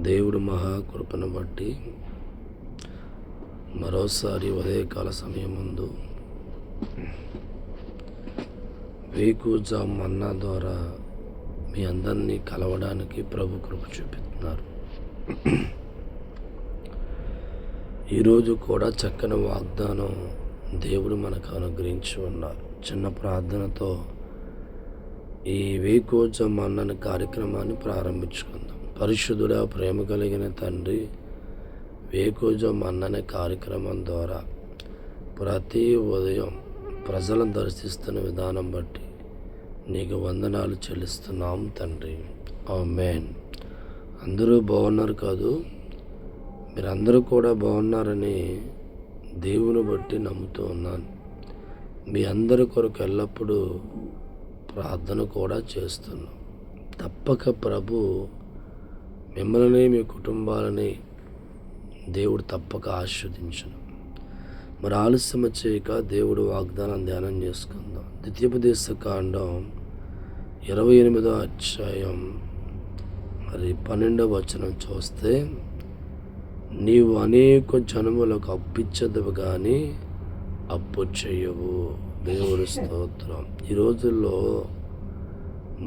దేవుడు మహాకృపను బట్టి మరోసారి ఉదయకాల సమయం ముందు వేకువజాము మన్నా ద్వారా మీ అందరినీ కలవడానికి ప్రభు కృప చూపిస్తున్నారు. ఈరోజు కూడా చక్కని వాగ్దానం దేవుడు మనకు అనుగ్రహించి ఉన్నారు. చిన్న ప్రార్థనతో ఈ వేకువజాము మన్నా కార్యక్రమాన్ని ప్రారంభించుకుందాం. పరిశుద్ధుడా, ప్రేమ కలిగిన తండ్రి, వేకువజాము మన్నా కార్యక్రమం ద్వారా ప్రతి ఉదయం ప్రజలను దర్శిస్తున్న విధానం బట్టి నీకు వందనాలు చెల్లిస్తున్నాం తండ్రి. ఆమేన్. అందరూ బాగున్నారు కాదు? మీరందరూ కూడా బాగున్నారని దేవుని బట్టి నమ్ముతూ ఉన్నాను. మీ అందరి కొరకు ఎల్లప్పుడూ ప్రార్థన కూడా చేస్తున్నాం. తప్పక ప్రభు మిమ్మల్ని మీ కుటుంబాలని దేవుడు తప్పక ఆశీర్వదించును. మరి ఆలస్యం చేయక దేవుడు వాగ్దానం ధ్యానం చేసుకుందాం. ద్వితీయోపదేశ కాండం 28వ అధ్యాయం 12వ వచనం చూస్తే, నీవు అనేక జనములకు అప్పిచ్చదవు కానీ అప్పు చేయవు. దేవుడి స్తోత్రం. ఈ రోజుల్లో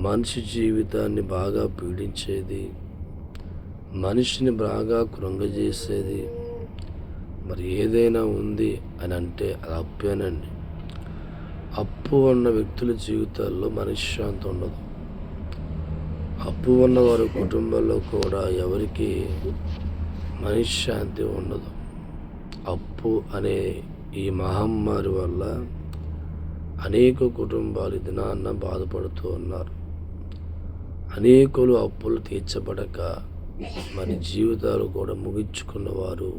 మనిషి జీవితాన్ని బాగా పీడించేది, మనిషిని బాగా కృంగజేసేది మరి ఏదైనా ఉంది అని అంటే అది అప్పేనండి. అప్పు ఉన్న వ్యక్తుల జీవితాల్లో మనశ్శాంతి ఉండదు. అప్పు ఉన్న వారి కుటుంబాల్లో కూడా ఎవరికి మనశ్శాంతి ఉండదు. అప్పు అనే ఈ మహమ్మారి వల్ల అనేక కుటుంబాలు దినాన్న బాధపడుతూ ఉన్నారు. అనేకులు అప్పులు తీర్చబడక మన జీవితాలు కూడా ముగించుకున్నవారు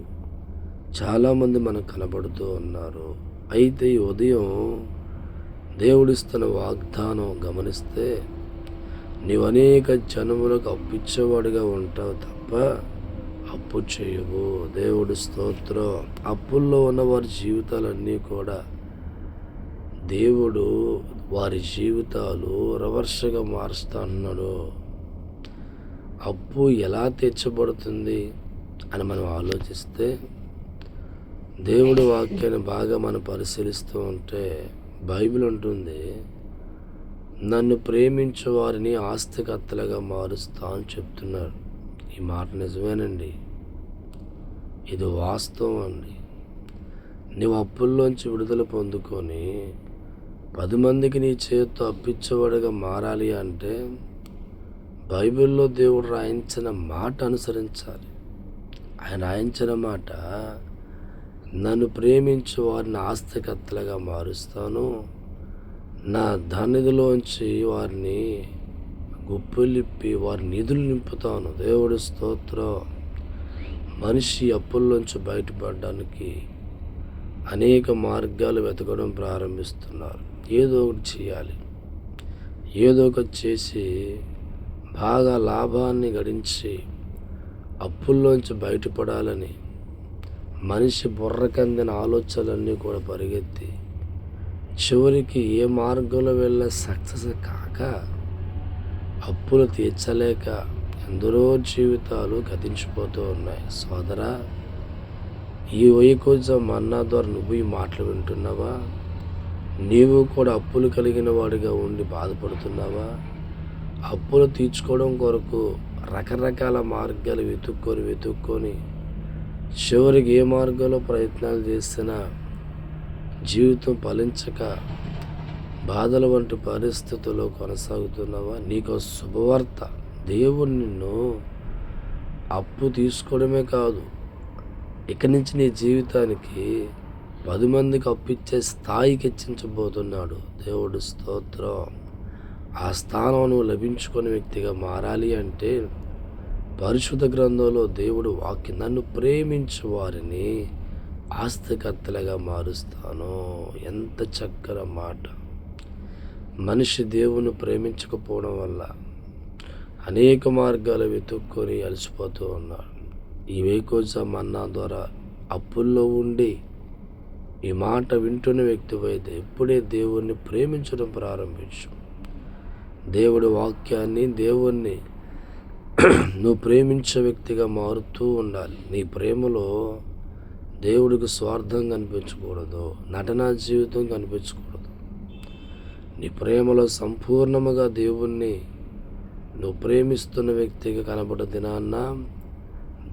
చాలామంది మనకు కనబడుతూ ఉన్నారు. అయితే ఈ ఉదయం దేవుడిస్తున్న వాగ్దానం గమనిస్తే, నీవు అనేక జనములకు అప్పిచ్చేవాడిగా ఉంటావు తప్ప అప్పు చేయవు. దేవుడి స్తోత్రం. అప్పుల్లో ఉన్న వారి జీవితాలన్నీ కూడా దేవుడు వారి జీవితాలు రివర్స్గా మారుస్తా అన్నాడు. అప్పు ఎలా తీర్చబడుతుంది అని మనం ఆలోచిస్తే, దేవుడి వాక్యాన్ని బాగా మనం పరిశీలిస్తూ ఉంటే బైబిల్ ఉంటుంది, నన్ను ప్రేమించే వారిని ఆస్తికర్తలుగా మారుస్తా అని చెప్తున్నాడు. ఈ మాట నిజమేనండి, ఇది వాస్తవం అండి. నీవు అప్పుల్లోంచి విడుదల పొందుకొని 10 మందికి నీ చేతితో అప్పిచ్చేవాడిగా మారాలి అంటే బైబిల్లో దేవుడు రాయించిన మాట అనుసరించాలి. ఆయన రాయించిన మాట, నన్ను ప్రేమించే వారిని ఆస్తికర్తలుగా మారుస్తాను, నా ధనిధిలోంచి వారిని గుప్పిలిప్పి వారి నిధులు నింపుతాను. దేవుడి స్తోత్రం. మనిషి అప్పుల్లోంచి బయటపడడానికి అనేక మార్గాలు వెతకడం ప్రారంభిస్తున్నారు. ఏదో ఒకటి చేయాలి, ఏదో ఒకటి చేసి బాగా లాభాన్ని గడించి అప్పుల్లోంచి బయటపడాలని మనిషి బుర్రకందిన ఆలోచనలన్నీ కూడా పరిగెత్తి చివరికి ఏ మార్గంలో వెళ్ళినా సక్సెస్ కాక అప్పులు తీర్చలేక ఎందరో జీవితాలు గతించిపోతూ ఉన్నాయి. సోదరా, ఈ వేకువజాము మన్నా ద్వారా నువ్వు ఈ మాటలు వింటున్నావా? నీవు కూడా అప్పులు కలిగిన వాడిగా ఉండి బాధపడుతున్నావా? అప్పులు తీర్చుకోవడం కొరకు రకరకాల మార్గాలు వెతుక్కొని చివరికి ఏ మార్గంలో ప్రయత్నాలు చేసినా జీవితం ఫలించక బాధల వంటి పరిస్థితుల్లో కొనసాగుతున్నావా? నీకు శుభవార్త. దేవుడు నిన్ను అప్పు తీసుకోవడమే కాదు, ఇక నుంచి నీ జీవితానికి 10 మందికి అప్పిచ్చే స్థాయికి హెచ్చించబోతున్నాడు. దేవుడు స్తోత్రం. ఆ స్థానం నువ్వు లభించుకునే వ్యక్తిగా మారాలి అంటే పరిశుద్ధ గ్రంథంలో దేవుడు వాక్యం, నన్ను ప్రేమించే వారిని ఆస్తికర్తలుగా మారుస్తాను. ఎంత చక్కని మాట. మనిషి దేవుని ప్రేమించకపోవడం వల్ల అనేక మార్గాలు వెతుక్కొని అలసిపోతూ ఉన్నాడు. ఈ వేకువజాము మన్నా ద్వారా అప్పుల్లో ఉండి ఈ మాట వింటున్న వ్యక్తివైతే ఇప్పుడే దేవుణ్ణి ప్రేమించడం ప్రారంభించు. దేవుడి వాక్యాన్ని, దేవుణ్ణి నువ్వు ప్రేమించే వ్యక్తిగా మారుతూ ఉండాలి. నీ ప్రేమలో దేవుడికి స్వార్థం కనిపించకూడదు, నటనా జీవితం కనిపించకూడదు. నీ ప్రేమలో సంపూర్ణముగా దేవుణ్ణి నువ్వు ప్రేమిస్తున్న వ్యక్తిగా కనబడ దినాన్న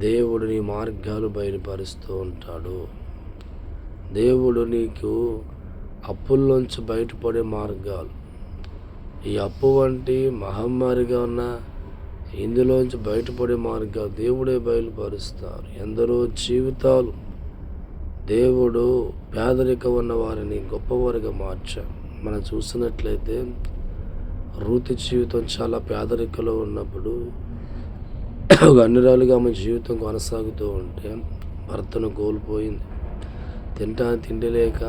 దేవుడు నీ మార్గాలు బయలుపరుస్తూ ఉంటాడు. దేవుడు నీకు అప్పుల్లోంచి బయటపడే మార్గాలు, ఈ అప్పు వంటి మహమ్మారిగా ఉన్న ఇందులోంచి బయటపడే మార్గాలు దేవుడే బయలుపరుస్తారు. ఎందరో జీవితాలు దేవుడు పేదరికం ఉన్న వారిని గొప్పవారిగా మార్చాడు. మనం చూసినట్లయితే రూతు జీవితం చాలా పేదరికంలో ఉన్నప్పుడు అన్నిరాలుగా ఆమె జీవితం కొనసాగుతూ ఉంటే భర్తను కోల్పోయింది. తిండి లేక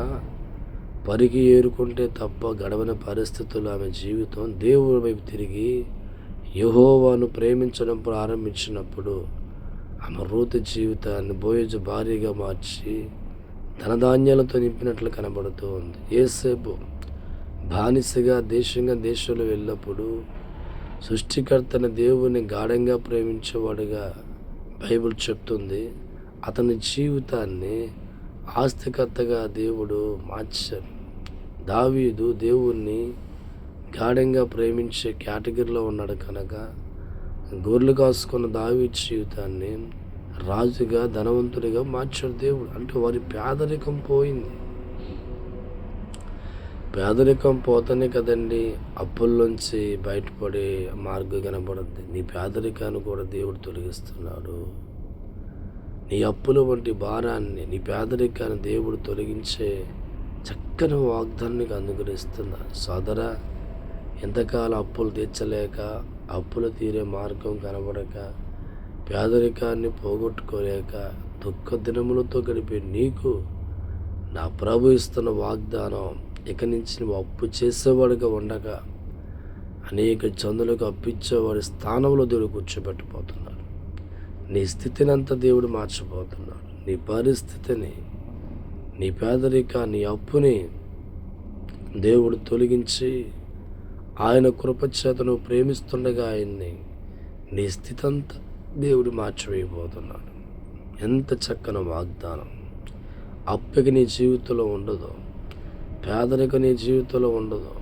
పరికి ఏరుకుంటే తప్ప గడవని పరిస్థితుల్లో ఆమె జీవితం దేవుడి వైపు తిరిగి యెహోవాను ప్రేమించడం ప్రారంభించినప్పుడు ఆమె రూతు జీవితాన్ని బోయజు భారీగా మార్చి ధనధాన్యాలతో నింపినట్లు కనబడుతూ ఉంది. యేసేపు బానిసగా దేశంలో వెళ్ళినప్పుడు సృష్టికర్తన దేవుని గాఢంగా ప్రేమించేవాడుగా బైబిల్ చెప్తుంది. అతని జీవితాన్ని ఆస్తికర్తగా దేవుడు మార్చారు. దావీదు దేవుణ్ణి గాఢంగా ప్రేమించే కేటగిరీలో ఉన్నాడు కనుక గొర్రెలు కాసుకున్న దావీదు జీవితాన్ని రాజుగా ధనవంతుడిగా మార్చాడు దేవుడు. అంటే వారి పేదరికం పోయింది. పేదరికం పోతేనే కదండి అప్పుల్లోంచి బయటపడే మార్గం కనబడుద్ది. నీ పేదరికాన్ని కూడా దేవుడు తొలగిస్తున్నాడు. నీ అప్పుల వంటి భారాన్ని, నీ పేదరికాన్ని దేవుడు తొలగించే చక్కని వాగ్దానానికి అనుగ్రహిస్తున్నాడు. సోదరా, ఎంతకాలం అప్పులు తీర్చలేక, అప్పులు తీరే మార్గం కనబడక, పేదరికాన్ని పోగొట్టుకోలేక దుఃఖ దినములతో గడిపే నీకు నా ప్రభు ఇస్తున్న వాగ్దానం, ఇక నుంచి నువ్వు అప్పు చేసేవాడిగా ఉండగా అనేక జనులకు అప్పిచ్చేవాడి స్థానంలో దేవుడు కూర్చోబెట్టబోతున్నాడు. నీ స్థితిని అంతా దేవుడు మార్చబోతున్నాడు. నీ పరిస్థితిని, నీ పేదరికాన్ని, అప్పుని దేవుడు తొలగించి ఆయన కృపచేత నువ్వు ప్రేమిస్తుండగా ఆయన్ని నీ స్థితి అంతా దేవుడు మార్చివేయబోతున్నాడు. ఎంత చక్కని వాగ్దానం. అప్పుకి నీ జీవితంలో ఉండదు, పేదరికం నీ జీవితంలో ఉండదు,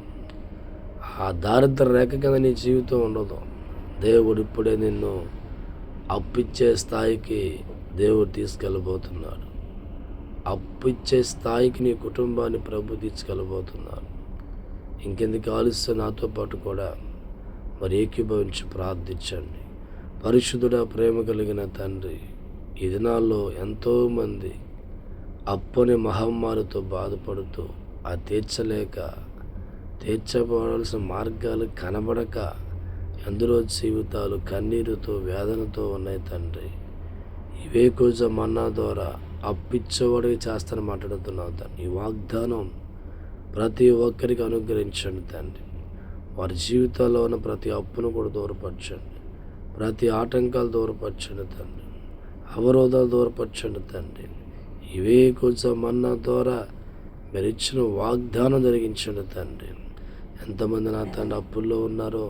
ఆ దారిద్ర రేఖ కింద నీ జీవితం ఉండదు. దేవుడు ఇప్పుడే నిన్ను అప్పిచ్చే స్థాయికి దేవుడు తీసుకెళ్ళబోతున్నాడు. అప్పిచ్చే స్థాయికి నీ కుటుంబాన్ని ప్రభు తీసుకెళ్ళబోతున్నాడు. ఇంకెందుకు ఆలస్యం, నాతో పాటు కూడా మరి ఏకీభవించి ప్రార్థించండి. పరిశుద్ధుడా, ప్రేమ కలిగిన తండ్రి, ఈ దినాల్లో ఎంతోమంది అప్పుని మహమ్మారితో బాధపడుతూ తీర్చబడాల్సిన మార్గాలు కనబడక ఎందరో జీవితాలు కన్నీరుతో, వేదనతో ఉన్నాయి తండ్రి. ఇవే కొంచెం మన్నా ద్వారా అప్పిచ్చేవాడికి చేస్తానని మాట్లాడుతున్నావు తండ్రి. ఈ వాగ్దానం ప్రతి ఒక్కరికి అనుగ్రహించండి తండ్రి. వారి జీవితాల్లో ఉన్న ప్రతి అప్పును కూడా దూరపరచండి, ప్రతి ఆటంకాలు దూరపరచండి తండ్రి, అవరోధాలు దూరపరచండి తండ్రి. ఇవే కొంచెం మన్నా ద్వారా మీరు ఇచ్చిన వాగ్దానం జరిగించండి తండ్రి. ఎంతమంది నా తండ్రి అప్పుల్లో ఉన్నారో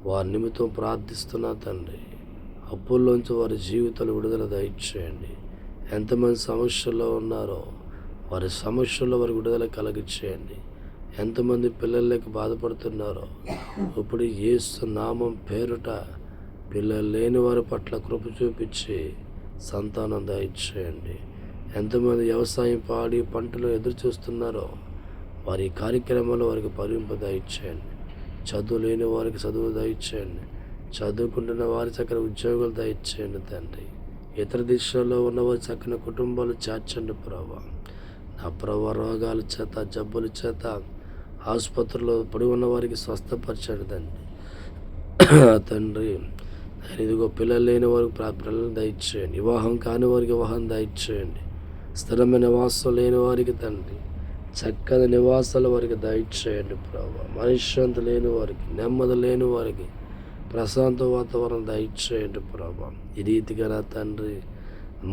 వారి నిమిత్తం ప్రార్థిస్తున్నా తండ్రి. అప్పుల్లోంచి వారి జీవితాలు విడుదల దయచేయండి. ఎంతమంది సమస్యల్లో ఉన్నారో వారి సమస్యల్లో వారి విడుదల కలిగించేయండి. ఎంతమంది పిల్లలకి బాధపడుతున్నారో ఇప్పుడు యేసు నామం పేరుట పిల్లలు లేని వారి పట్ల కృప చూపించి సంతానం దయచేయండి. ఎంతమంది వ్యవసాయం పాడి పంటలు ఎదురు చూస్తున్నారో వారి కార్యక్రమాల్లో వారికి పరివింపు దయచేయండి. చదువు లేని వారికి చదువు దయచేయండి. చదువుకుంటున్న వారి చక్కని ఉద్యోగాలు దయచేయండి తండ్రి. ఇతర దేశాల్లో ఉన్నవారి చక్కని కుటుంబాలు చేర్చండి ప్రభా. నా ప్రభా, రోగాల చేత, జబ్బుల చేత ఆసుపత్రిలో పడి ఉన్న వారికి స్వస్థపరచండి తండ్రి. తండ్రి, ఇదిగో పిల్లలు లేని వారికి పిల్లలు దయచేయండి. వివాహం కాని వారికి వివాహం దయచేయండి. స్థిరమైన నివాసం లేని వారికి తండ్రి చక్కని నివాసాల వారికి దయచేయండి ప్రభా. మనశ్శాంతి లేని వారికి, నెమ్మది లేని వారికి ప్రశాంత వాతావరణం దయచేయండి ప్రభా. ఈ రీతిగా నా తండ్రి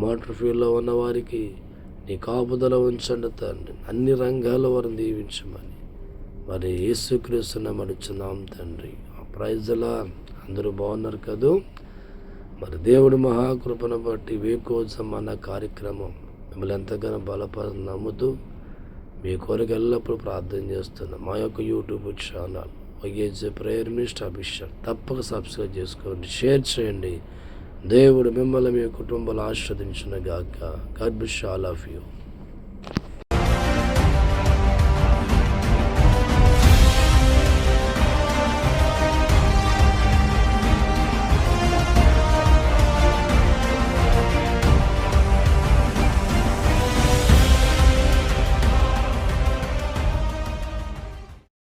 మోటార్ ఫీల్డ్లో ఉన్న వారికి నీ కాపుదల ఉంచండి తండ్రి. అన్ని రంగాల్లో వారిని దీవించమని మరి యేసుక్రీస్తుని నడుచున్నాం తండ్రి. ప్రైజ్లా అందరూ బాగున్నారు కదూ. మరి దేవుడి మహాకృపను బట్టి వేకోజం అన్న కార్యక్రమం మిమ్మల్ని ఎంతగానో బలపడి నమ్ముతూ మీ కొరకు ఎల్లప్పుడూ ప్రార్థన చేస్తున్నాం. మా యొక్క YouTube channel YSJ prayer minister Abhishek తప్పక సబ్స్క్రైబ్ చేసుకోండి, షేర్ చేయండి. దేవుడు మిమ్మల్ని మీ కుటుంబాలు ఆశీర్వదించును గాక. God bless all of you.